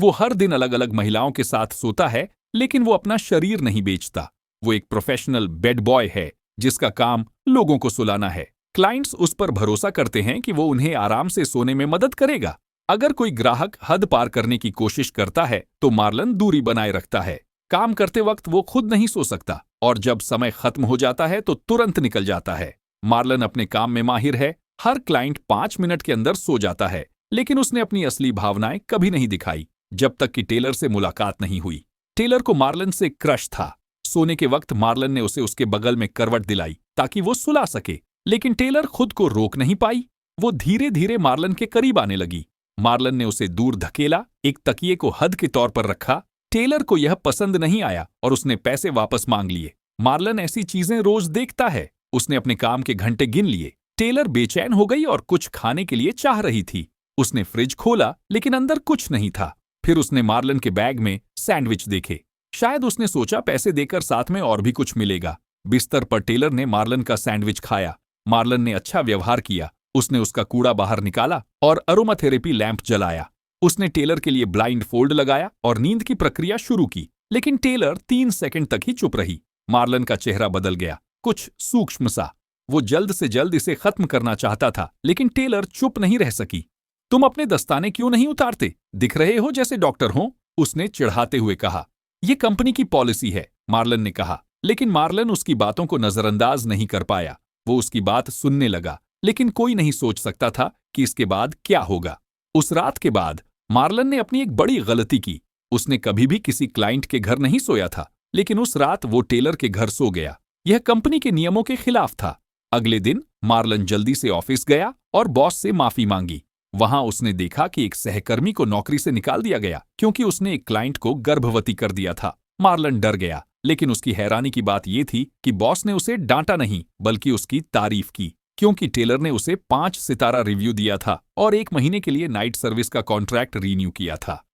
वो हर दिन अलग अलग महिलाओं के साथ सोता है, लेकिन वो अपना शरीर नहीं बेचता। वो एक प्रोफेशनल बेड बॉय है जिसका काम लोगों को सुलाना है। क्लाइंट्स उस पर भरोसा करते हैं कि वो उन्हें आराम से सोने में मदद करेगा। अगर कोई ग्राहक हद पार करने की कोशिश करता है तो मार्लन दूरी बनाए रखता है। काम करते वक्त वो खुद नहीं सो सकता और जब समय खत्म हो जाता है तो तुरंत निकल जाता है। मार्लन अपने काम में माहिर है। हर क्लाइंट 5 मिनट के अंदर सो जाता है, लेकिन उसने अपनी असली भावनाएं कभी नहीं दिखाई जब तक कि टेलर से मुलाकात नहीं हुई। टेलर को मार्लन से क्रश था। सोने के वक्त मार्लन ने उसे उसके बगल में करवट दिलाई ताकि वो सुला सके, लेकिन टेलर खुद को रोक नहीं पाई। वो धीरे धीरे मार्लन के करीब आने लगी। मार्लन ने उसे दूर धकेला, एक तकिए को हद के तौर पर रखा। टेलर को यह पसंद नहीं आया और उसने पैसे वापस मांग लिए। मार्लन ऐसी चीजें रोज देखता है। उसने अपने काम के घंटे गिन लिए। टेलर बेचैन हो गई और कुछ खाने के लिए चाह रही थी। उसने फ्रिज खोला, लेकिन अंदर कुछ नहीं था। फिर उसने मार्लन के बैग में सैंडविच देखे। शायद उसने सोचा पैसे देकर साथ में और भी कुछ मिलेगा। बिस्तर पर टेलर ने मार्लन का सैंडविच खाया। मार्लन ने अच्छा व्यवहार किया। उसने उसका कूड़ा बाहर निकाला और अरोमाथेरेपी लैंप जलाया। उसने टेलर के लिए ब्लाइंड फोल्ड लगाया और नींद की प्रक्रिया शुरू की, लेकिन टेलर 3 सेकंड तक ही चुप रही। मार्लन का चेहरा बदल गया, कुछ सूक्ष्म सा। वो जल्द से जल्द इसे खत्म करना चाहता था, लेकिन टेलर चुप नहीं रह सकी। तुम अपने दस्ताने क्यों नहीं उतारते? दिख रहे हो जैसे डॉक्टर हो, उसने चिढ़ाते हुए कहा। यह कंपनी की पॉलिसी है, मार्लन ने कहा, लेकिन मार्लन उसकी बातों को नजरअंदाज नहीं कर पाया। वो उसकी बात सुनने लगा, लेकिन कोई नहीं सोच सकता था कि इसके बाद क्या होगा। उस रात के बाद मार्लन ने अपनी एक बड़ी गलती की। उसने कभी भी किसी क्लाइंट के घर नहीं सोया था, लेकिन उस रात वो टेलर के घर सो गया। यह कंपनी के नियमों के खिलाफ था। अगले दिन मार्लन जल्दी से ऑफिस गया और बॉस से माफी मांगी। वहां उसने देखा कि एक सहकर्मी को नौकरी से निकाल दिया गया क्योंकि उसने एक क्लाइंट को गर्भवती कर दिया था। मार्लन डर गया, लेकिन उसकी हैरानी की बात यह थी कि बॉस ने उसे डांटा नहीं, बल्कि उसकी तारीफ की, क्योंकि टेलर ने उसे 5 सितारा रिव्यू दिया था और 1 महीने के लिए नाइट सर्विस का कॉन्ट्रैक्ट रीन्यू किया था।